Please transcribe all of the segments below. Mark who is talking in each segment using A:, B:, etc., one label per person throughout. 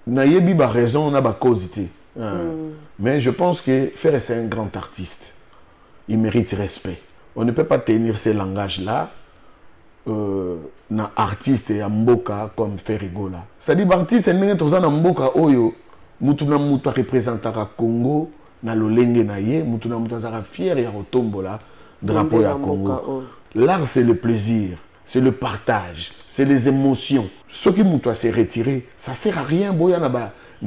A: Nayebi ba raison, on a ba cause. Mais je pense que Ferré c'est un grand artiste. Il mérite respect. On ne peut pas tenir ces langages-là na artiste et mboka comme Ferrigola. C'est-à-dire artiste n'est pas na mboka oyo mutuna muta représentera Congo na lolenge na ye mutuna muta zara fier ya rotombola drapeau ya Congo. L'art c'est le plaisir, c'est le partage, c'est les émotions. Ce qui muta s'est retiré, ça sert à rien boya na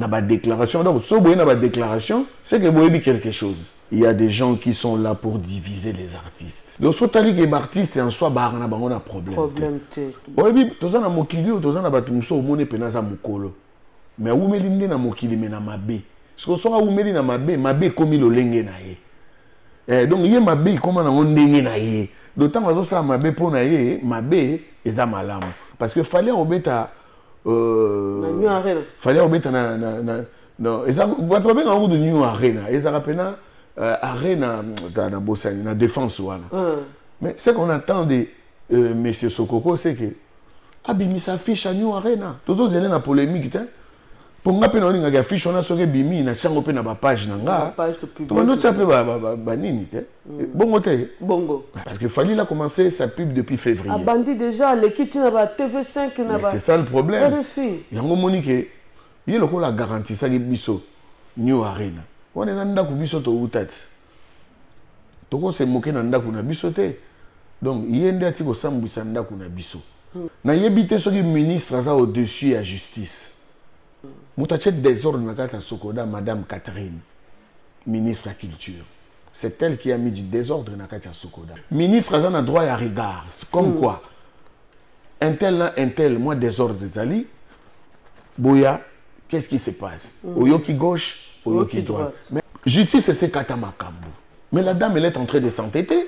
A: ba déclaration. Donc so boya na ba déclaration, c'est que boya dit quelque chose. Il y a des gens qui sont là pour diviser les artistes. Donc, si tu as dit que les artistes en soi, il y a un problème. Oui, tu as un mokili, tu as un batumso, tu as un mokolo. Mais où est le mokili, mais na mabe. Parce que si tu as un mabe, mabe comme le lenge na ye. Donc, il y a mabe comme on lenge na ye. D'autant que tu as mabe pour na ye, mabe est à malam. Parce que fallait obéta. Fallait obéta na. Non, il y a un de New Arena. Il y a un Arena na défense. Mais ce qu'on attend de M. Sokoko, c'est que Abimi s'affiche à New Arena. Tous les autres, il y a une polémique. Pour nga pe na olinga ga fiche on a soke bimi na chango pe na ba page na nga.
B: Page de public.
A: To ndo tsape ba nini te. Bongo te.
B: Bongo.
A: Parce que Fally a commencé sa pub depuis février.
B: A bandi déjà l'équipe na ba TV5 na ba.
A: C'est ça le problème.
B: Yango
A: monique il loko la garantie ça biso New Arena. On est nda ku biso to utat. To ko se moke na nda ku na biso te. Donc yende ati ko sambwisa nda ku na biso. Na yebite soki ministre ça au-dessus à justice. Moutaché désordre na kata Sokoda, Madame Catherine, ministre de la Culture. C'est elle qui a mis du désordre na kata Sokoda. Ministre a droit à regard. Comme quoi, un tel, moi désordre Zali, Boya, qu'est-ce qui se passe? Oyoki gauche, Oyoki droite. Mais justice c'est kata makambo. Mais la dame elle est en train de s'entêter.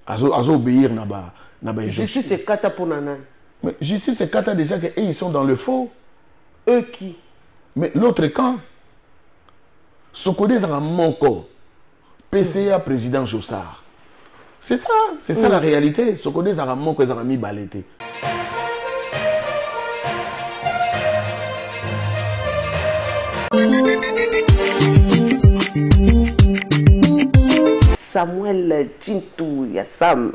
A: Azo obéir na ba
B: justice c'est kata pour nanan.
A: Mais justice c'est kata déjà que ils sont dans le faux.
B: Eux qui?
A: Mais l'autre camp, Sokodé Zara Monko, PCA président Jossard. C'est ça la réalité. Sokodé Zara Monko Zara Mi Balété.
B: Samuel Djintou Yassam.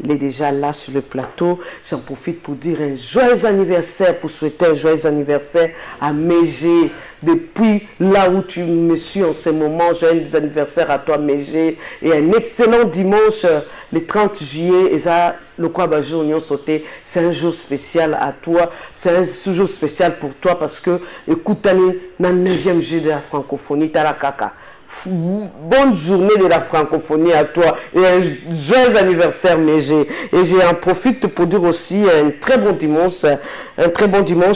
B: Il est déjà là sur le plateau. J'en profite pour dire un joyeux anniversaire, pour souhaiter un joyeux anniversaire à Mégé. Depuis là où tu me suis en ce moment, joyeux anniversaire à toi Mégé. Et un excellent dimanche, le 30 juillet. Et ça, le Kwabajo Union Sauté, c'est un jour spécial à toi. C'est un jour spécial pour toi parce que, écoute, dans le 9e jour de la francophonie, t'as la caca. Bonne journée de la francophonie à toi et un joyeux anniversaire Mégé. Et j'en profite pour dire aussi un très bon dimanche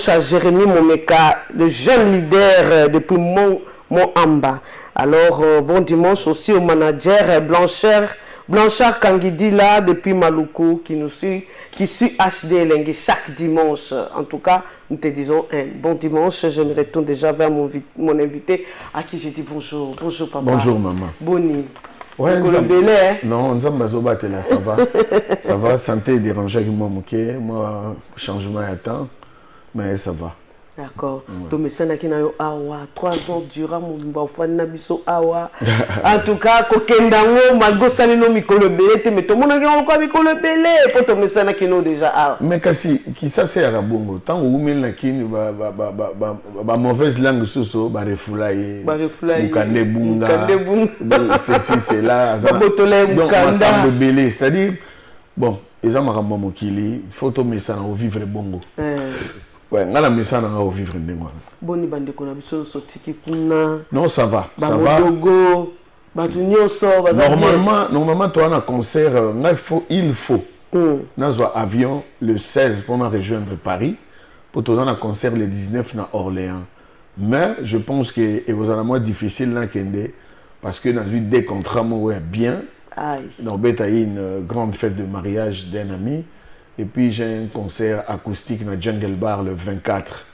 B: à Jérémy Momeka, le jeune leader depuis Moamba. Alors bon dimanche aussi au manager Blanchard Kangidi là depuis Maluku qui suit HD Lengue chaque dimanche. En tout cas, nous te disons un bon dimanche. Je me retourne déjà vers mon invité à qui j'ai dit bonjour. Bonjour papa.
A: Bonjour maman.
B: Boni.
A: Ouais, non, on ça va. Ça va, santé déranger avec moi, moi changement à temps, mais ça va.
B: D'accord. Donc, mais ça n'a qu'un awa 3 ans durant mon enfant nabiso awa. En tout cas, kokendango malgré ça no mikolo belé, mais tout le monde a encore mikolo belé. Pour tout mais ça n'a qu'un déjà awa. Mais
A: kasi qui ça c'est à bongo. Tant où men la kin ba mauvaise langue soso ba refulaye. Mukande bunga. C'est là.
B: Botolé mukanda.
A: Donc belé, c'est-à-dire bon, les amaramba mokili, photo mais ça au vivre bongo. Ouais, on a la mission à vivre ndengwa.
B: Boni bande kona biso sotiki kuna.
A: Non, ça va.
B: Ça va.
A: Normalement, toi, on a un concert, il faut. On a un avion le 16 pour nous rejoindre Paris. Pour toi, on a un concert le 19 à Orléans. Mais je pense que c'est moins difficile là parce que dans une des contrats, moi, bien. Donc, il y a une grande fête de mariage d'un ami. Et puis j'ai un concert acoustique dans Jungle Bar le 24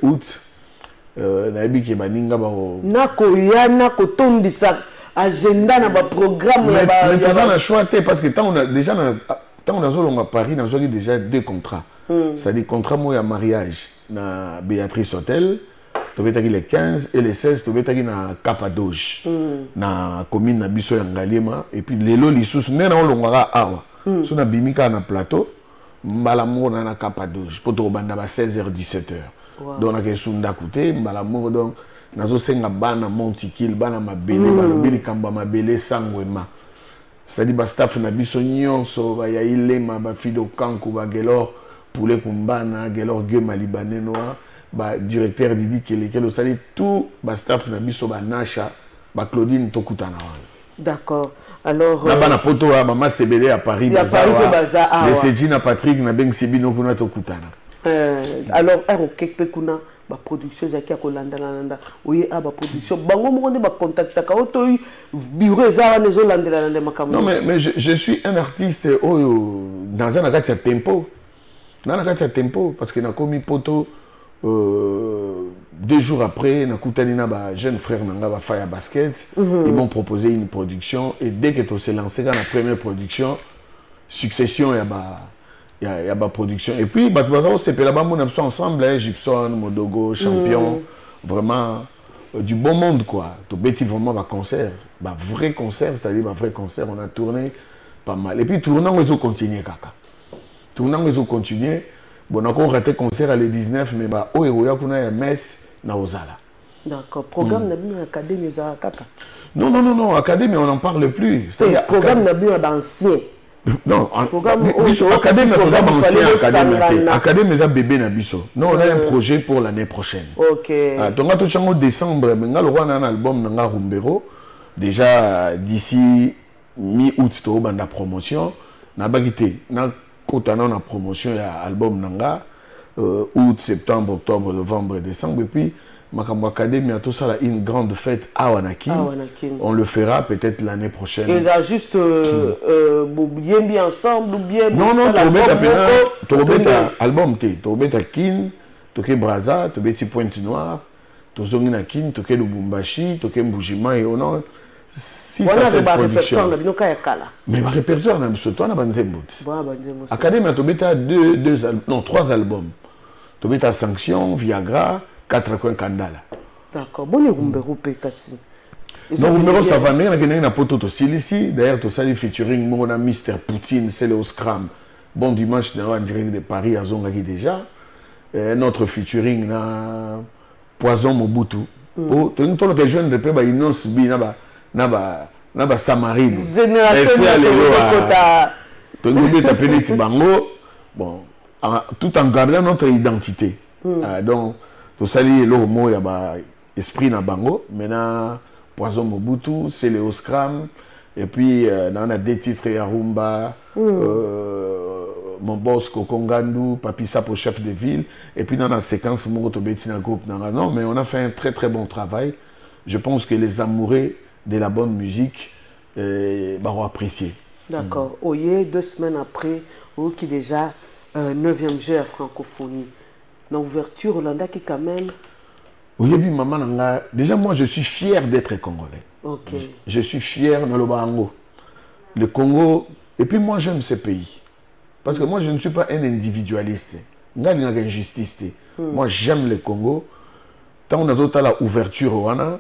A: août. Nabi ki baninga ba
B: nako ya nako tondisa agenda na ba programme
A: ya ba. Mais on a choisi parce que tant on a déjà à Paris, on a déjà 2 contrats. C'est-à-dire contrat moi ya mariage na Béatrice Hotel, tobetaki le 15 et le 16 tobetaki na Capadoge na commune na biso ya Ngalema et puis lelo lisusu nena olongwaka awa so na bimika na plateau mbala moko na Capadoge po tobanda ba 16h 17h donc na kesunda koute mbala moko donc nazo senga bana Montikil bana mabele balobi likambo mabele sangwema c'est-à-dire ba staff na biso nyonso ba ya ilema ba fido kanku ba gelor poulet kumbana gelor gema libanais noir ba directeur Didi Kelekelo sali tout ba staff na biso ba Nasha ba Claudine tokutana wana.
B: D'accord. Alors
A: na bana poto ba master BD à Paris baza les Sedina Patrick na Beng Sibino kuna tokutana.
B: Alors quelque kuna ba production zaki akolanda landa oye ba production bango mo ne ba contacta ka oto bureau za wana zo landela landa makambo.
A: Non mais je suis un artiste dans un akati tempo. Na akati tempo parce que na komi poto 2 jours après, na jeune frère Nanga va faire basket. Ils m'ont proposé une production et dès que tu s'est lancé dans la première production, succession il y a production et puis c'est là-bas on a ensemble Gibson, Modogo, Champion, vraiment du bon monde quoi. Tu bêtis vraiment un concert, vrai concert, c'est-à-dire un vrai concert. On a tourné pas mal et puis tournant ils ont continué kaka. Tournant ils ont continué. Bon, on a raté concert à le 19, mais oh, il y a un mess na Ozala.
B: D'accord. Programme n'a bien académie za kaka.
A: Non, académie on n'en parle plus.
B: C'est programme n'a bien d'ancien.
A: Non, académie ancien académie za bébé na biso. Non, on a un projet pour l'année prochaine.
B: OK.
A: Donc on a tout en décembre, mais on a un album nanga Rumbero déjà d'ici mi-août to banda promotion na bagité na on a promotion à album Nanga, août, septembre, octobre, novembre, décembre. Et puis, Makambo Academy a tout ça là, une grande fête à Wanakin. On le fera peut-être l'année prochaine.
B: Et ça juste bien ensemble ou bien.
A: Non, tu as album, tu as Kin, tu as Braza, tu as Pointe Noire, tu as Kin, tu as Lubumbashi, tu as Mbujima et Honor. Si ça c'est production. Mais ma répertoire na biso toi na banzembo. Académie a tobeta 3 albums. Tobeta Sanction, Viagra, 4 coins Kandala.
B: D'accord. Bon Rumbero pe kasi.
A: Non Rumbero ça va mais na poto to silisi d'ailleurs to sali featuring Mona Mr Poutine, c'est le Scram. Bon dimanche en direct de Paris à Zongaki déjà. Notre featuring na Poison Mobutu. Oh, to nous les jeunes de pe ba inos bi na ba Samarine génération de bango bon tout en gardant notre identité donc to sali le mot ya ba esprit na bango maintenant Poison Mobutu c'est le Scram et puis on a des titres ya Rumba mon boss Kokongandu Papi Sapo chef de ville et puis dans la séquence Moto Betina groupe non mais on a fait un très bon travail. Je pense que les amoureux de la bonne musique vont apprécier.
B: D'accord. Oye, 2 semaines après, qui déjà 9e jeu à francophonie. Dans l'ouverture, Hollanda qui quand même.
A: Oui, maman, déjà moi je suis fier d'être congolais.
B: Ok.
A: Je suis fier de l'Obango. Le Congo, et puis moi j'aime ce pays. Parce que moi je ne suis pas un individualiste. Moi j'aime le Congo. Tant on a d'autres la ouverture au Ghana.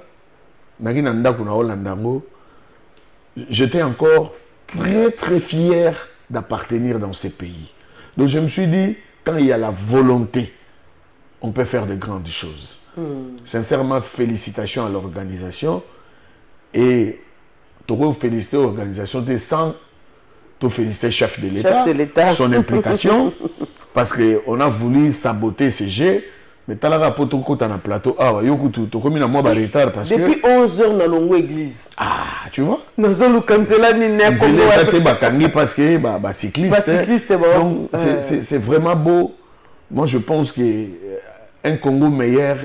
A: J'étais encore très fier d'appartenir dans ces pays. Donc je me suis dit, quand il y a la volonté, on peut faire de grandes choses. Sincèrement, félicitations à l'organisation. Et tu peux féliciter l'organisation sans te féliciter le chef de l'État, son implication, parce qu'on a voulu saboter ces jeux. Mais tu as la poto dans le plateau. Ah, tu comme une mois de retard parce que.
B: Depuis 11 heures, dans l'ongo église.
A: Ah, tu vois.
B: Nous avons cancellé ni
A: parce que cycliste. Donc c'est vraiment beau. Moi je pense qu'un Congo meilleur,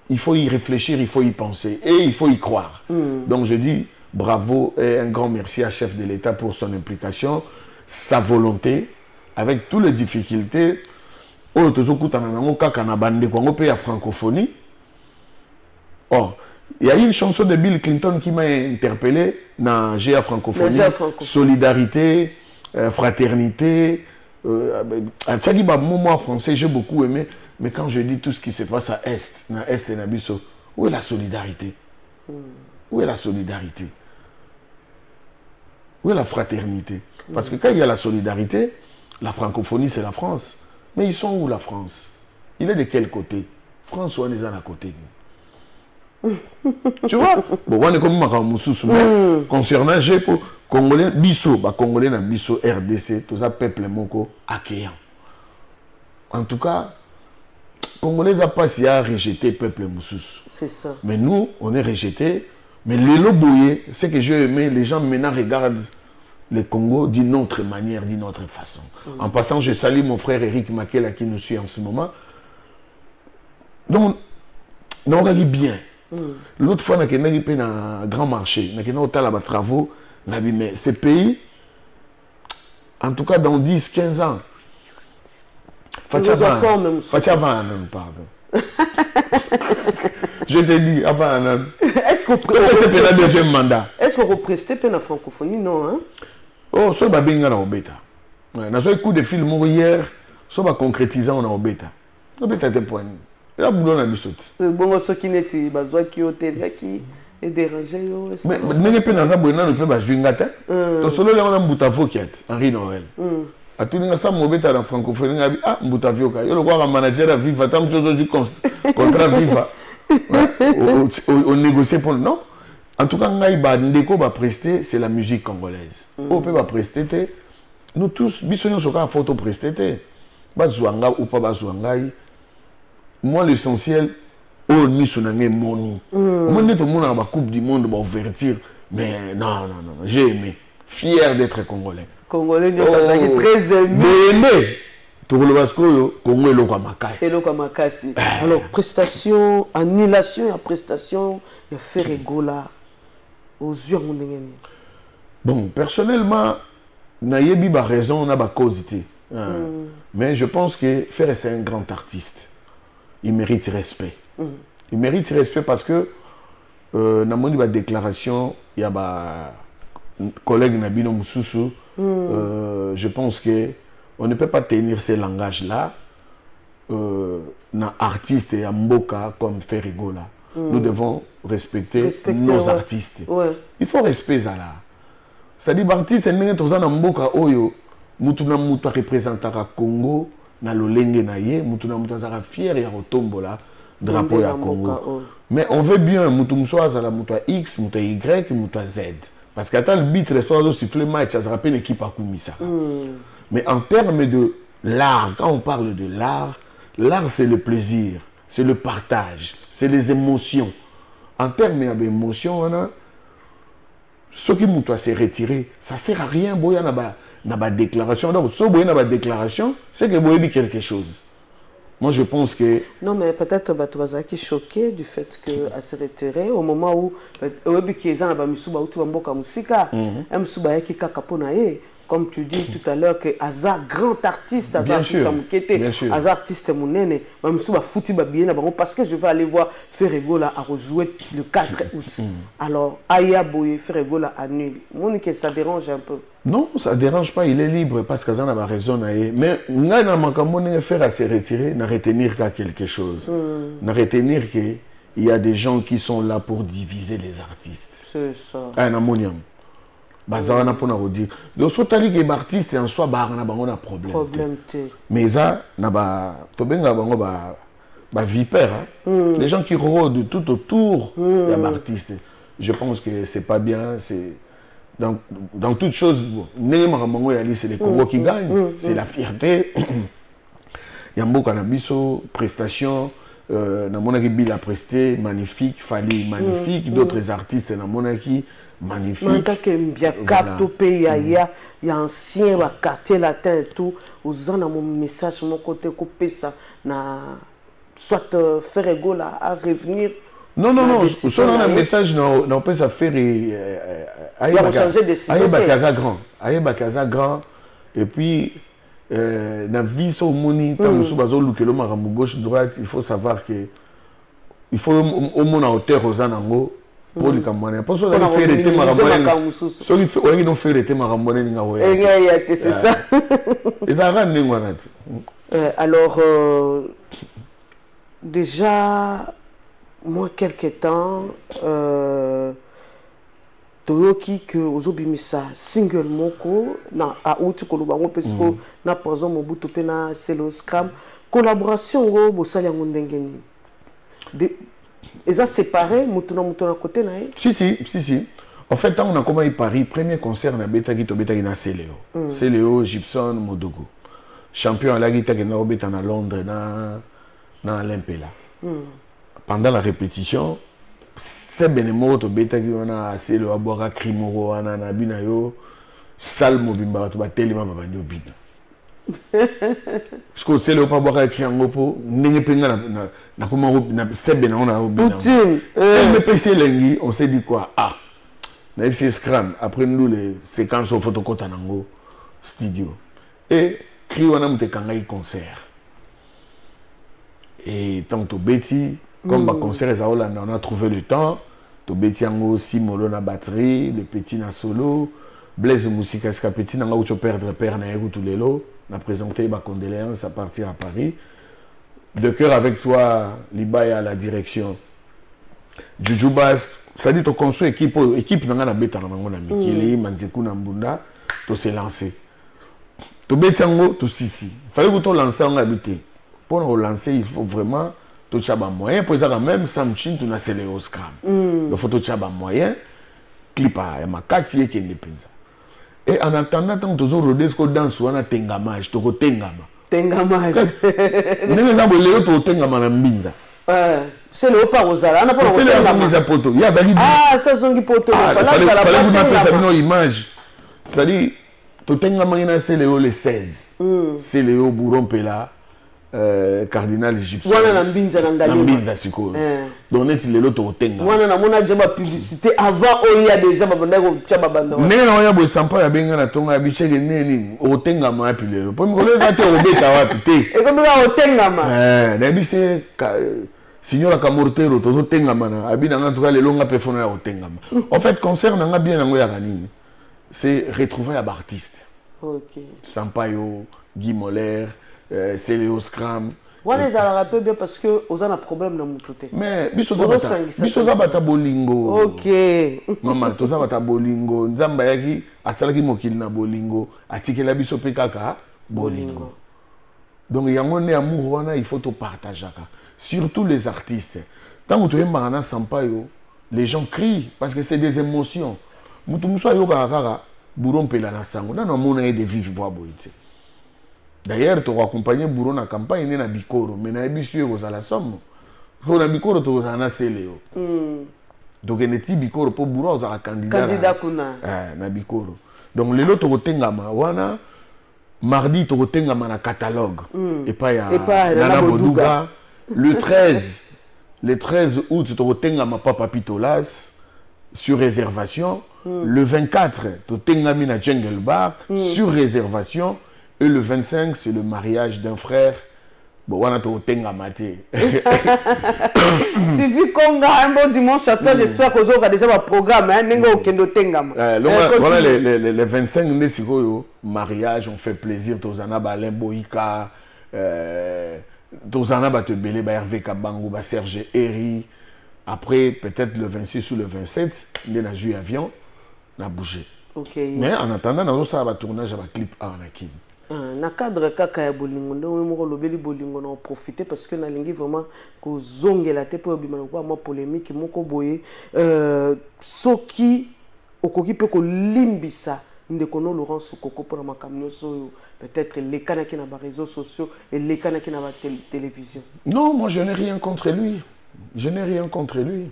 A: il faut y réfléchir, il faut y penser et il faut y croire. Donc je dis bravo et un grand merci à chef de l'État pour son implication, sa volonté, avec toutes les difficultés. Oh, francophonie. Oh, il y a une chanson de Bill Clinton qui m'a interpellé dans GA Francophonie. Solidarité, fraternité. Moi français, j'ai beaucoup aimé. Mais quand je dis tout ce qui se passe à Est et Nabiso, où est la solidarité? Où est la solidarité? Où est la fraternité? Parce que quand il y a la solidarité, la francophonie, c'est la France. Mais ils sont où, la France? Il est de quel côté? France, on est à côté. Tu vois? Bon, on est comme mais concernant GEPO, Congolais, Bisso, Congolais, Bisso, RDC, tout ça, peuple moko, accueillant. En tout cas, Congolais n'a pas si à rejeter le peuple Moussous.
B: C'est ça.
A: Mais nous, on est rejetés. Mais les loboyés, ce que j'ai aimé, les gens maintenant regardent le Congo d'une autre manière, d'une autre façon. En passant, je salue mon frère Eric Makela qui nous suit en ce moment. Donc, on a dit bien. L'autre fois, on a fait un grand marché. On a fait des travaux. On a dit, mais ces pays, en tout cas dans 10-15 ans, Fachavan, pardon. Je te dis, avant.
B: Est-ce qu'on
A: c'est le deuxième mandat?
B: Est-ce qu'on représente la francophonie? Non, hein?
A: Oh, ça va bien dans Obeta. Dans un coup de film hier, ça va concrétiser en Obeta. Obeta te point. Là, boulot na bisot.
B: Bon, ce qui n'est pas besoin qui hôtel qui est dérangé.
A: Mais n'est pas dans un bon an, ne peut pas jouer ngata. Ton solo là on a Mbutavo qui est Henri Noël. À tout le monde ça Obeta dans francophonie ah Mbutavo ka. Yo le voir un manager à vivre tant chose du contrat vivre. On négocie pour non. En tout cas, Ndeko va prester, c'est la musique congolaise. On peut pas prester. Nous tous, bisogno soka photo prester. Bazouanga ou pas bazouanga. Moi, l'essentiel, on est sur un moni. Moi, tout le monde a la Coupe du Monde va ouverture. Mais non, j'ai aimé. Fier d'être congolais.
B: Congolais, ça est très aimé.
A: Aimé. Tout le monde, Congo est
B: Makassi. Alors, prestation, annulation, et prestation, il y a fait rigola. Aux yeux,
A: bon, personnellement, Nayebi a raison, on a pas causité. Mais je pense que Ferré, c'est un grand artiste. Il mérite respect. Il mérite respect parce que, dans mon déclaration, il y a un collègue Nabino Moussoussou. Je pense que on ne peut pas tenir ces langages-là. Un artiste et un mboka comme Ferrigola. Nous devons respecter nos artistes. Il faut respecter ça là. C'est-à-dire que l'artiste est un mboka oyo mutuna muta représentera Congo na lolenge na ye mutuna muta zara fier ya rotombola drapeau ya Congo. Mais on veut bien mutumso za la muta X, muta Y, muta Z parce qu'à le bit les soirs siffler match ça rappelle l'équipe à Kumisa. Mais en termes de l'art, quand on parle de l'art c'est le plaisir, c'est le partage, c'est les émotions. En termes d'émotions, ce qui nous doit se retirer, ça ne sert à rien. Boya n'a pas déclaration. Donc, si boya n'a pas déclaration, c'est que boya dit quelque chose. Moi, je pense que...
B: Non, mais peut-être que tu vas être choqué du fait qu'elle se retirer au moment où... Comme tu dis tout à l'heure, que Azar, grand artiste, Azar artiste Moukete, Azar artiste Mounene, parce que je vais aller voir Ferregola à rejouer le 4 août. Alors, Aya Boye, Ferregola annule. Monique, ça dérange un peu?
A: Non, ça ne dérange pas, il est libre parce qu'Azar n'a raison. Mais, on a faire à se retirer, n'a retenir qu'à quelque chose. N'a retenir qu'il y a des gens qui sont là pour diviser les artistes.
B: C'est ça.
A: Un ammonium. Bazana pour nous dire. Donc, si tu as des artistes en soi, on a un problème. Mais ça, tu as vipère. Les gens qui rôdent tout autour des artistes. Je pense que c'est pas bien. Dans toute chose, c'est les Congo qui gagnent. C'est la fierté. Il y a beaucoup de prestations. Il a presté magnifique, Fali magnifique. D'autres artistes, magnifique.
B: Il y a quatre pays, il y a ancien quartier latin et tout. Vous avez mon message, mon côté coupé ça, soit Ferregola à revenir.
A: Non. Si on a un message, on peut ça faire. Il
B: va changer de décision.
A: Aïe Bakaza grand. Et puis, dans la vie, sur moni, gauche droite, il faut savoir que il faut au moins à hauteur aux anangos. Pour les Camerounais. Parce que ça fait les thèmes marabonais. Ceux qui fait les thèmes marabonais,
B: c'est ça.
A: Et ça rend.
B: Alors, déjà, moi, quelque temps, toyoki que ozobimisa single moko na auti kolobango parce que na poison mobutu pe na selo scram collaboration go bosali yango ndenge nini eza séparé mutu na côté na ye
A: si en fait tant on a commencé Paris premier concert na betaki to betaki na Céléo Gibson Modogo champion à la guitare na obeta na Londres na Olympia pendant la répétition c'est bénémoro to betaki wana Céléo aboka crimoro wana na binayo salmo bimba to batelema babandi obina parce que Céléo pas boka criango po ndenge penga na comment na sebe na ona obina
B: Poutine
A: me pèse lengi on s'est dit quoi na FC Scrum après nous les séquences au photocota nango studio et cri wana mutekangai concert et tant to beti comme ba concert za Hollande on a trouvé le temps to beti yango aussi molo na batterie le petit na solo Blaise Moussika ska petit nanga ucho perdre père na yego tous les lots na présenté ba condoléances à partir à Paris de cœur avec toi Libaya à la direction Juju Bast ça dit to construit équipe nanga na beta na ngo na Mikili Manzeku na Mbunda to se lancer to beti yango to sisi fallait que to lancer en habité pour nous lancer il faut vraiment to chaba moyen pour ça quand même Samchin to na Céléo Scram il faut to chaba moyen clip à makasi yeke ndepenza et en attendant tant to zo rodesco danse wana tengamage to ko tengama nene na bolero to tengama na mbinza
B: c'est le pas rozala on a pas
A: tengama poto ya zali
B: ça zongi poto
A: fallait vous m'appeler ça une image c'est-à-dire to tengama na Céléo le 16 Céléo Bourrompela cardinal égyptien
B: wana na mbinza na ngalema
A: mbinza siko donc neti lelo to tenga
B: wana na mona jamba publicité avant oya déjà babanda ko tchaba banda
A: ne na oya bo sampa ya benga na tonga bicheke neni o tenga ma pi lelo po ngolo za te o beta wapi te
B: e ko bika o tenga ma
A: na bise signora Kamortero to tenga mana abina nga tuka lelo nga pefona ya o tenga ma en fait concert nga bien ngo ya kanini c'est retrouver ab artiste
B: OK
A: Sampaio Guy Moller Céléo Scram.
B: Wana za rappel bien parce que oza na problème na mututé.
A: Mais biso za bata bolingo.
B: OK.
A: Maman to za bata bolingo, nzamba yaki asalaki mokili na bolingo, atikela biso pe kaka bolingo. Donc yango ne amour wana il faut to partager surtout les artistes. Tant que tu es marana Sampaio, les gens crient parce que c'est des émotions. Mutu muso yo kaka Bourrompela na sango, na mona de vivre voix boité. D'ailleurs, tu vas accompagner Bourron dans la campagne, na Bikoro, mais na Ebissu aux à la somme. Pour na Bikoro, tu vas en Céléo. Donc, il y a Bikoro pour Bourron, aux candidat
B: kuna.
A: Na Bikoro. Donc, le lot, tu vas tengama, wana, mardi, tu vas tengama na catalogue. Et pas ya Nana Boduga. Le 13 août, tu vas tengama Papa Pitolas sur réservation. Le 24, tu vas tengama na Jungle Bar sur réservation. Et le 25, c'est le mariage d'un frère. Bon, on a tout tenga maté.
B: Suivi Konga, un bon dimanche soir, j'espère que vous avez déjà un programme. N'engo kendo tenga ma.
A: Voilà les 25 mariage, on fait plaisir. Tozana Balin Boïka, Tozana Batebele, Hervé Kabango, Serge Eri. Après, peut-être le 26 ou le 27, il a joué avion, on a bougé. Mais en attendant, on a un tournage avec clip à Anakin.
B: Na cadre kaka ya bolingo ndo moko lobeli bolingo na profiter parce que na lingi vraiment ko zongela te po bimana kwa ma polémique moko boye soki okoki pe ko limbisa ndeko no Laurence Koko pour ma camion so peut-être les kanaki na ba réseaux sociaux et les kanaki na ba télévision. Non,
A: moi je n'ai rien contre lui. Je n'ai rien contre lui.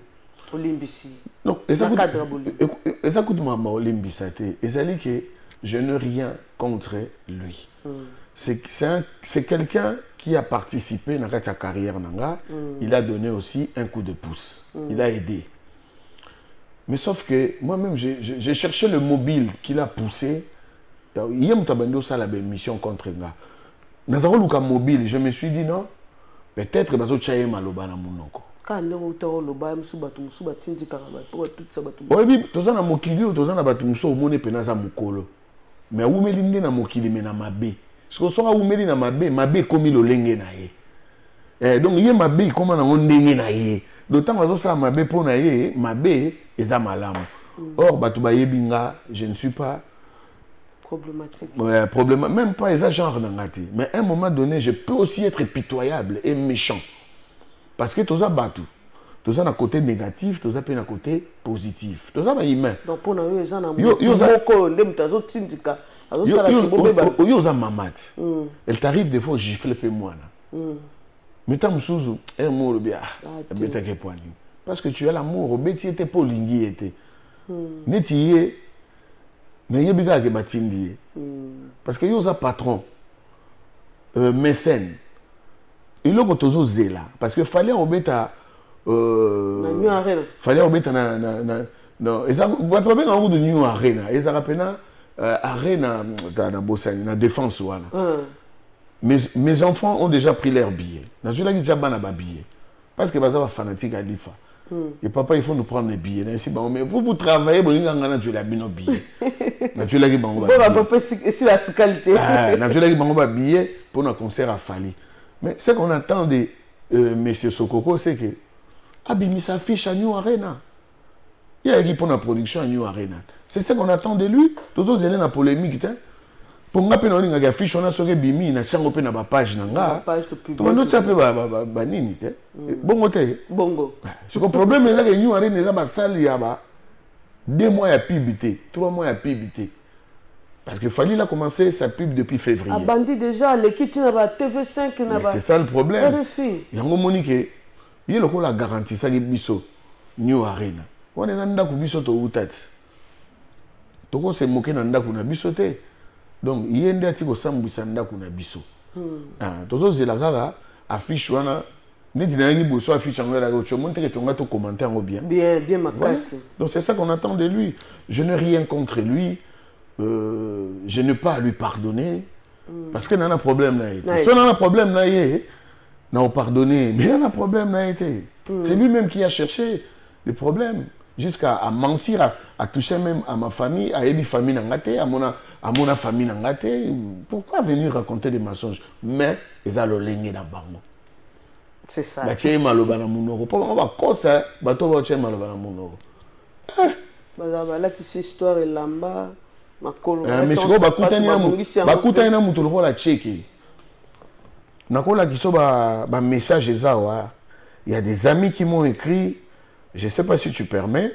B: Olimbisi.
A: Non, et ça coûte maman Olimbisa te. Et ça dit que je n'ai rien contre lui. C'est quelqu'un qui a participé dans sa carrière. Il a donné aussi un coup de pouce. Il a aidé. Mais sauf que moi-même, j'ai cherché le mobile qu'il a poussé. Il y a une mission contre nga. Dans le mobile, je me suis dit non, peut-être que je vais maloba na munoko.
B: Quand on loba musubatu musubati karaba pour tout ça batu.
A: Oui, tozana mokili, tozana batu muso omone penaza mukolo. Mais oumeli na mokili mena mabe. Ce que soit oumeli na mabe, mabe komi lo lenge na ye. Donc il y a mabe comment on ndenge na ye. D'autant que ça mabe pour na ye, mabe eza malamu. Or batu ba yebinga, je ne suis pas
B: problématique.
A: Ouais, même pas eza genre nangati. Mais à un moment donné, je peux aussi être pitoyable et méchant. Parce que tout ça batu. Tout ça na côté négatif, tout ça peut na côté positif. Tout ça ba humain.
B: Donc pour nous les gens na moko ndem tazo tindika.
A: Yo za mamat. Elle t'arrive des fois gifler pe moi na. Mais tant musuzu un mot bien. Beta ke poani. Parce que tu as l'amour, beti était pour lingi était. Netiye na yebika ke batindi. Parce que yo za patron mécène. Il a toujours zéla parce que fallait obeta fallait obeta na eza bato ba benga de new arena eza rapena arena na bosani na défense wana. Mes enfants ont déjà pris leur billet. Nazula ki déjà bana ba billet parce que baza ba fanatique à l'IFA. Et papa il faut nous prendre les billets. Ainsi bon mais vous travaillez bon ngana tu la bino billet. Nazula ki bango ba.
B: Bon papa si la sous qualité.
A: Nazula ki bango ba billet pour un concert à Fali. Mais ce qu'on attend de monsieur Sokoko c'est que Abimi s'affiche à New Arena. Il y a qui pour la production à New Arena. C'est ce qu'on attend de lui. Tous autres éléments polémiques hein. Pour nga pe na olinga ga fiche on a soke bimi na chango pe na ba page na nga.
B: Page de public.
A: To ndo tsape ba nini te. Bongo te.
B: Bongo.
A: Ce que problème est que New Arena eza ba salle ya ba 2 mois à pibité, 3 mois à pibité. Parce que Fali a commencé sa pub depuis février.
B: A bandi déjà l'équipe na ba TV5 na ba.
A: C'est ça le problème.
B: RFI.
A: Yango monique il le ko la garantie ça biso New Arena. On est nda ku biso to utat. To ko se moquer na nda ku na biso te. Donc il y a des gens qui sont en biso. Tous les gens affiche wana neti na ngi boso affiche ngala ko tu montre que ton gars to commenter en bien.
B: Bien ma casse.
A: Donc c'est ça qu'on attend de lui. Je n'ai rien contre lui. Je n'ai pas à lui pardonner parce que n'a un problème là. Si on a un problème là, n'a pardonné, mais il y a un problème là été. C'est lui-même qui a cherché le problème jusqu'à mentir, à toucher même à ma famille, à ma famille n'angaté, à mon famille n'angaté. Pourquoi venir raconter des mensonges? Mais ils ont le lingue dans bango.
B: C'est ça.
A: Bah tiens maloba na munoko. Pour on va cosa, bato va tiens maloba na munoko.
B: Bah là tu sais histoire et lamba makolo.
A: Mais si on bakuta na mutu lo la cheki. Nakola kiso ba message ezawa. Il y a des amis qui m'ont écrit. Je ne sais pas si tu permets.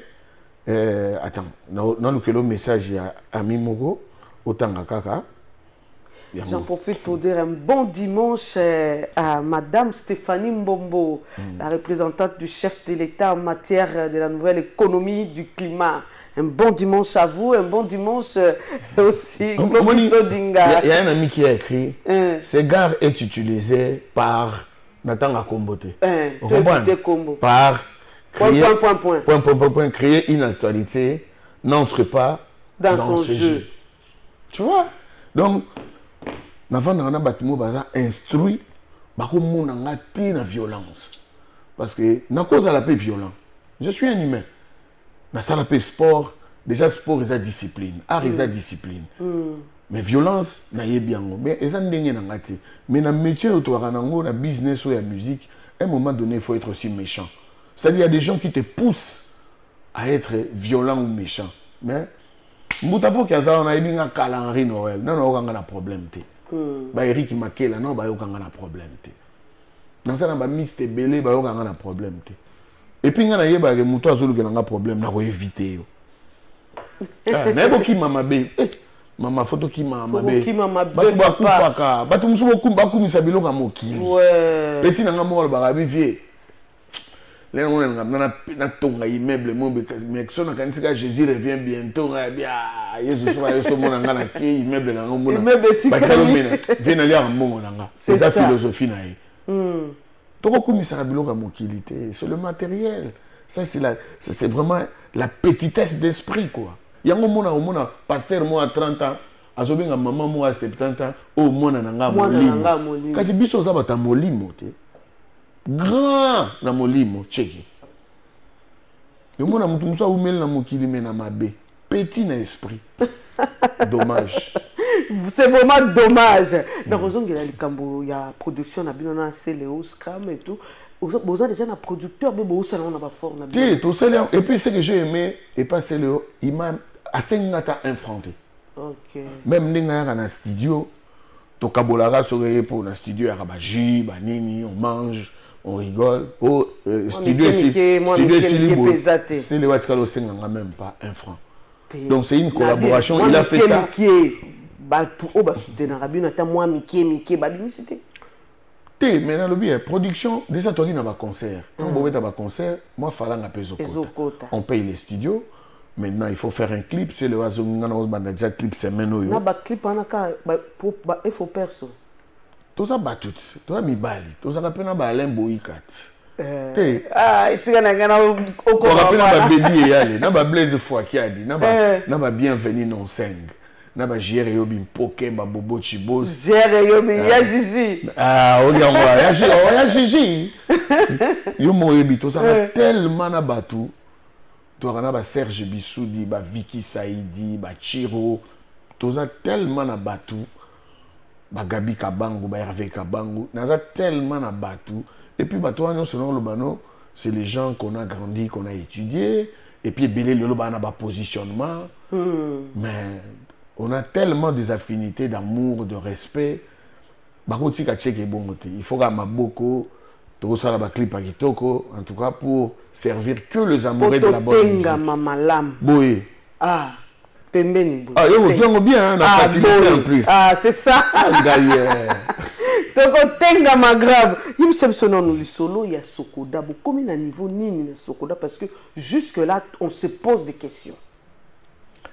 A: Attends, dans le message, il y a Ami Mogo, Otanga Kaka.
B: J'en profite pour dire un bon dimanche à Madame Stéphanie Mbombo, la représentante du chef de l'État en matière de la nouvelle économie du climat. Un bon dimanche à vous, un bon dimanche aussi.
A: Il y a un ami qui a écrit ce gare est utilisé par Nathan Akombote. Par créer une actualité n'entre pas dans ce jeu. Tu vois? Donc, avant de bâtiment instruit, la violence. Parce que na cause à la paix violent. Je suis un humain. Na ça la paix sport, déjà sport est la discipline, art est la discipline. Mais violence na bien. Mais eza ndenge na ngati. Mais na métier autour na business ou la musique, à un moment donné, il faut être aussi méchant. C'est-à-dire il y a des gens qui te poussent à être violent ou méchant. Mais Moutafo qui a ça on a eu un calendrier Noël. Non on a un problème té. Ba Eric Makela non ba yo kanga na problème té. Dans ça na ba Mr Belé ba yo kanga na problème té. Et puis ngana yeba ke muto azolu ke na problème na ko éviter yo. Na ebo ki mama be. Mama photo ki mama be.
B: Ki mama be.
A: Ba ku faka. Ba tumso ko kumba kumisa biloko mokili.
B: Ouais.
A: Petit na ngamo ba ba vie. Les gens na tonga immeuble mais son quand Jésus revient bientôt bien Jésus soit yo mona ngana ki immeuble na ngomona vient aller en mbongo nanga c'est la philosophie na ye toko kumisa biloko mokilité c'est le matériel ça c'est vraiment la petitesse d'esprit quoi yango mona pasteur moi à 30 ans azobenga maman moi à 70 ans au mona nanga molimo kati biso za bata molimo te grand na molimo cheki le monde a mutumsa umel na mokili mais na mabe petit na esprit dommage
B: C'est vraiment dommage. Dans raison il y a production na bino na Céléo Scram et tout. Vous avez déjà un producteur mais vous savez on a pas fort na bino.
A: Et puis ce que j'ai aimé et pas Céléo, il m'a assez ngata infronté.
B: OK.
A: Même ninga na studio to kabolara sur pour na studio ya baji, banini, on mange, on rigole. Oh studio ici. C'est le Watkalo Senga même pas un franc. Donc c'est une collaboration, il a fait ça. Mais dans le bien, production, déjà toi qui n'as pas concert. Quand vous avez un concert, moi il fallait un on paye les studios. Maintenant il faut faire un clip, c'est le oiseau déjà clip c'est maintenant.
B: Na ba clip pour il faut perso.
A: Tout ça bat tout. Toi mi bali, tout ça rappelle na ba Alain Boikat.
B: Ici on a gana au
A: ko rappelle na ba Bédi yale, na ba Blaise Fouakiadi, na ba bienvenue non 5. Na ba Jere Yobi Mpoke ba Bobo Chibos.
B: Jere Yobi ya Gigi.
A: Ya Gigi. Yo mo yebi tout ça tellement na batu. Toi on a ba Serge Bissoudi, ba Vicky Saidi, ba Chiro. Tout ça tellement na batu. Ba Gabi Kabangu, ba Hervé Kabangu, naza tellement na batu. Et puis bah toi selon le bano, c'est les gens qu'on a grandi, qu'on a étudié. Et puis belé le bana ba positionnement. Mais on a tellement des affinités d'amour, de respect. Bah côté kacheke bon il faut ma beaucoup tout ça la clip à kitoko en tout cas pour servir que les amoureux de la bonne musique. Boy.
B: Ah. Pembeni.
A: Ah, yo vous bien, on a facilité en plus.
B: Ah, c'est ça. Donc, tenga ma grave. Il me semble que nous solo, il y a Sokoda. Combien de niveau ni Sokoda parce que jusque-là, on se pose des questions.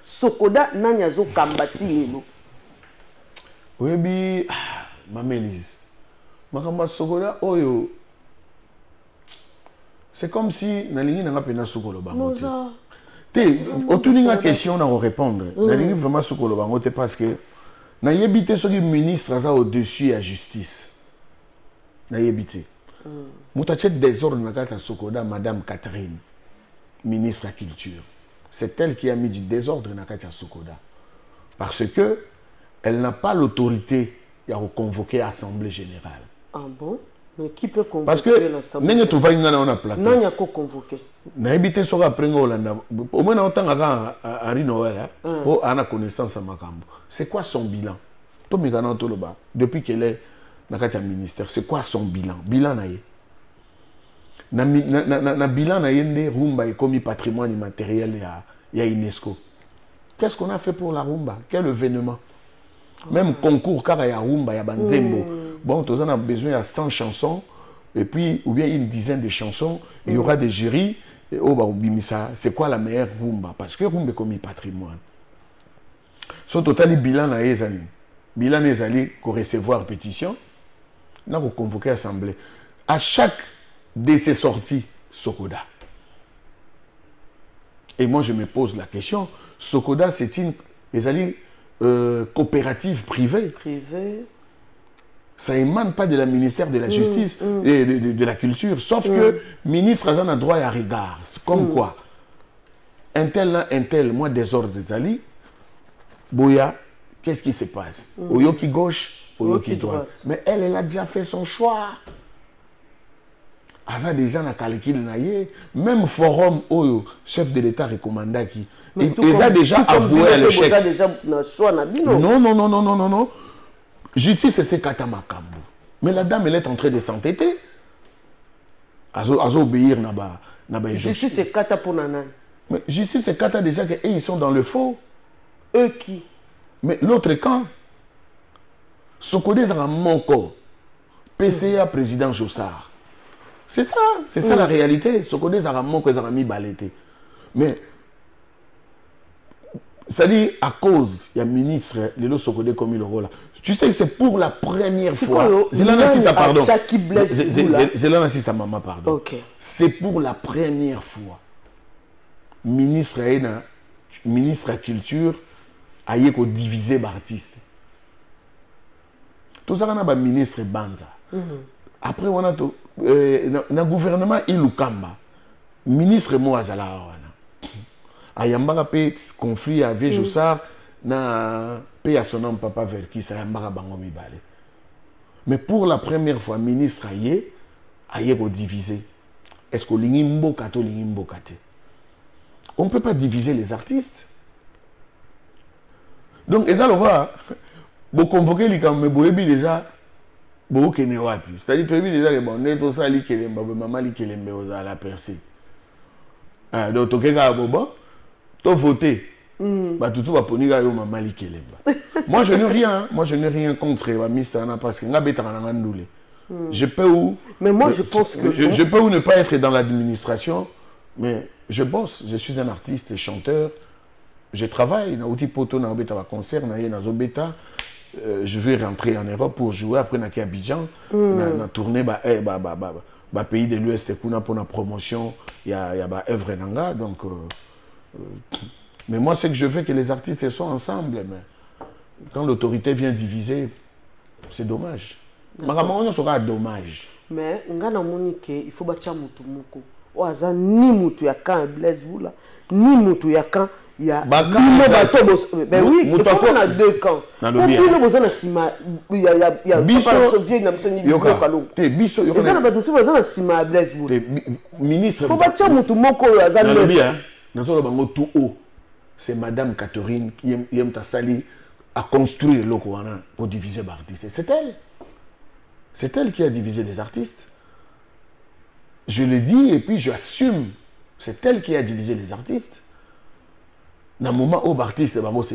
B: Sokoda, nanyazo kambati nilo.
A: Oui, bi, Mamélise. Makamba Sokoda, oyo. C'est comme si Nalingi n'a pas Sokola bangote. Autour d'une question, on va répondre. Nalingi vraiment Sokola bangote parce que na yebité ce qui ministre au-dessus de la justice. Na yebité. Moutache désordre na kata Sokoda, Madame Catherine, ministre de la Culture. C'est elle qui a mis du désordre na kata Sokoda. Parce que elle n'a pas l'autorité de convoquer l'Assemblée générale.
B: Ah bon? Mais qui peut convoquer
A: parce que n'enye tu vas ngana on a plateau.
B: Non, il y a quoi convoquer.
A: Na yebité so ka prengo Hollanda. Au moins on tanga Henri Noël pour ana connaissance à makambo. C'est quoi son bilan? Depuis qu'elle est dans le ministère, c'est quoi son bilan? Bilan na bilan na yende rumba est comme patrimoine immatériel il y a UNESCO. Qu'est-ce qu'on a fait pour la rumba? Quel événement? Même concours car il y a rumba, il y a banzembo. Bon, tous on a besoin de 100 chansons et puis ou bien une dizaine de chansons, il y aura des jurys et c'est quoi la meilleure rumba? Parce que rumba est comme patrimoine. Son total bilan na ezali. Bilan ezali ko recevoir pétition, na ko convoquer assemblée. À chaque de ces sorties Sokoda. Et moi je me pose la question, Sokoda c'est une ezali coopérative privée. Ça émane pas de la ministère de la Justice et de la Culture, sauf que ministre a un droit à regard. Comme quoi, un tel, moi désordre ezali. Boya, qu'est-ce qui se passe? Oyoki gauche, Oyoki droite. Mais elle a déjà fait son choix. Elle a déjà calculé. Même forum Oyo, chef de l'État recommanda qui. Ils ont déjà avoué l'échec. Non. Justice, c'est Katamakambo. Mais la dame, elle est en train de s'entêter. Elle a obéir.
B: Justice, c'est Kata pour Nanan.
A: Mais justice, c'est Kata déjà qu'ils sont dans le faux.
B: Eux qui?
A: Mais l'autre camp, Sokodé Zara Moko, PCA président Jossard. C'est ça la réalité. Sokodé Zara Moko Zara Mi Balété. Mais, c'est-à-dire, à cause, il y a ministre, Lélo Sokodé comme il le rôle là. Tu sais que c'est pour la première fois. Zelana Sissa, pardon. Zelana Sissa, maman, pardon.
B: Okay.
A: C'est pour la première fois. Ministre de la Culture a divisé l'artiste. Tout ça, on a un ministre Banza. Après, on a le gouvernement Ilukamba. Ministre Moazala. Ayamba a fait conflit avec Jossard. na paix à son nom papa Verki ça yambaka bango mibale. Mais pour la première fois ministre aye ko diviser. Est-ce que lingi mboka to lingi mboka te? On ne peut pas diviser les artistes. Donc ça le va vous convoquer les mais vous déjà vous kene wapi. C'est-à-dire tu déjà que bon neto ça li kelemba maman li kelemba aux à la percée. Ah donc to keka bobo to voter. Bah tout va poniga yo maman li kelemba. Moi je n'ai rien contre la ministre parce que nga betara nga ndule. Je peux ou
B: mais moi je pense que
A: je peux ou ne pas être dans l'administration mais je bosse, je suis un artiste et chanteur. Je travaille dans outil poto na obeta concert na ye na zobeta. Je vais rentrer en Europe pour jouer après na Abidjan na tourner pays de l'Ouest kuna pour la promotion il y a œuvre nanga donc mais moi c'est que je veux que les artistes soient ensemble mais quand l'autorité vient diviser c'est dommage. Makamon sera dommage.
B: Mais ngana monike il faut bacha mutu moko. O aza ni mutu ya kan Blaise Boula ni mutu ya kan il y a ben oui, on a deux camps. Il y a
A: c'est Madame Catherine qui aime ta sali à construire le Lokoana pour diviser les artistes. C'est elle. C'est elle qui a divisé les artistes. Je le dis et puis j'assume. C'est elle qui a divisé les artistes. Dans le moment où l'artiste va se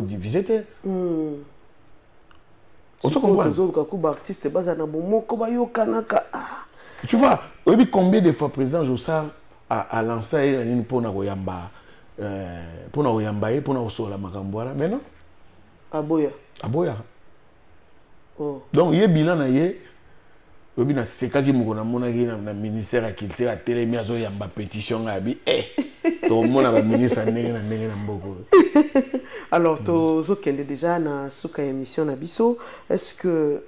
A: diviser, tu vois, combien de fois le président Jossa a lancé une pour Nagoyamba, pour Nagoyamba, pour Nagosola Makamboara, mais non?
B: Aboya.
A: Aboya.
B: Oh.
A: Donc, il y a bilan, c'est quand il y a un ministère qui a télémis à une pétition à bi tout le monde a ministre
B: alors tu es déjà dans cette émission Nabiso est-ce que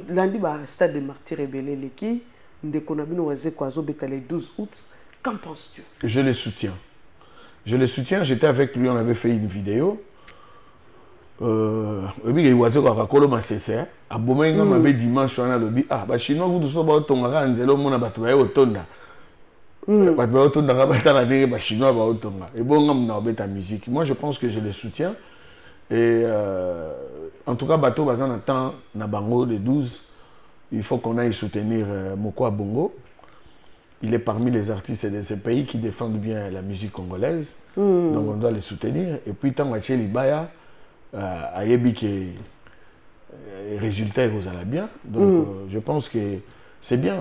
B: lundi stade de martyrs rebelle qui ndekonabino waze kwazo beta le 12 août qu'en penses-tu?
A: Je le soutiens, j'étais avec lui, on avait fait une vidéo. Il waze kwa kakolo masese a bomenga mabe dimanche wana lobi ba chinois vous so ba tonga nzelo mona batu ba otonda batu ba otonda ka batala ndenge ba chinois ba otonga et bonga mna obeta musique. Moi je pense que je les soutiens et en tout cas bateau bazan attend na bango le 12 il faut qu'on aille soutenir Moko Bongo. Il est parmi les artistes de ce pays qui défendent bien la musique congolaise. Donc on doit les soutenir et puis tant que Libaya ayebi que les résultats vous allez bien donc je pense que c'est bien.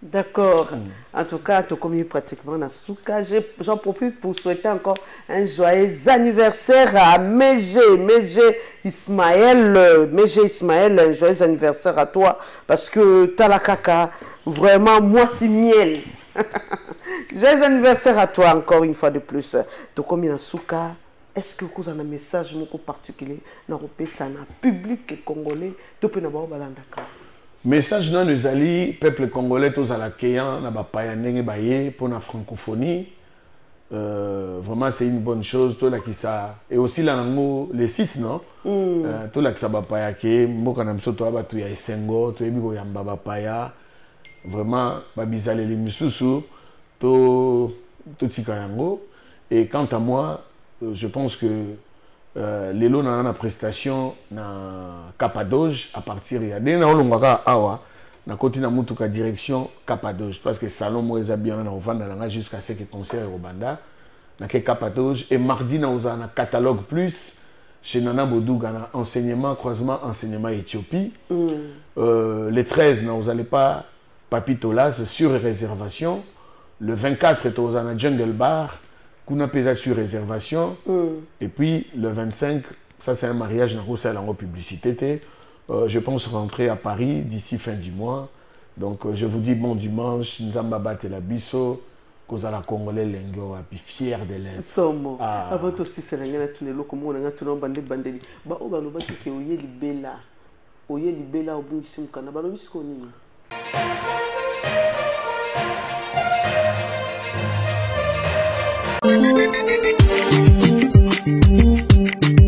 B: D'accord. En tout cas, tu commis pratiquement dans Souka. J'en profite pour souhaiter encore un joyeux anniversaire à Mégé Ismaël, un joyeux anniversaire à toi parce que t'as la caca vraiment moi c'est miel. Joyeux anniversaire à toi encore une fois de plus. Tu commis dans Souka. Est-ce que vous avez un message particulier dans le public congolais depuis le
A: message non nous allions peuple congolais tous à la Kéan na bapaya ndenge baye pour la francophonie vraiment c'est une bonne chose tout là qui ça et aussi là les 6 non tout là qui ça bapaya ke mboka na mso to abatu ya esengo to ebi ko yamba bapaya vraiment babizale les misusu to tika yango et quant à moi je pense que les lots dans la prestation na Capadoge à partir il y a des na awa na côté na mutuka direction Capadoge parce que salon moi bien na vendre jusqu'à ce que concert au banda na que Capadoge et mardi na na catalogue plus chez Nana Bodouga na enseignement croisement enseignement Éthiopie les 13 na vous allez pas Papitolas sur réservation le 24 est aux na Jungle Bar Kuna pesa sur réservation et puis le 25 ça c'est un mariage dans la publicité je pense rentrer à Paris d'ici fin du mois donc je vous dis bon dimanche Nzamba bate la biso cause à la congolais lengo puis fier de l'être
B: somo avant aussi c'est la tous les locaux on a tout le bande bandeli ba o ba lo ba ke oye libela obungisi mukana ba lo bisko nini Thank you. Merci.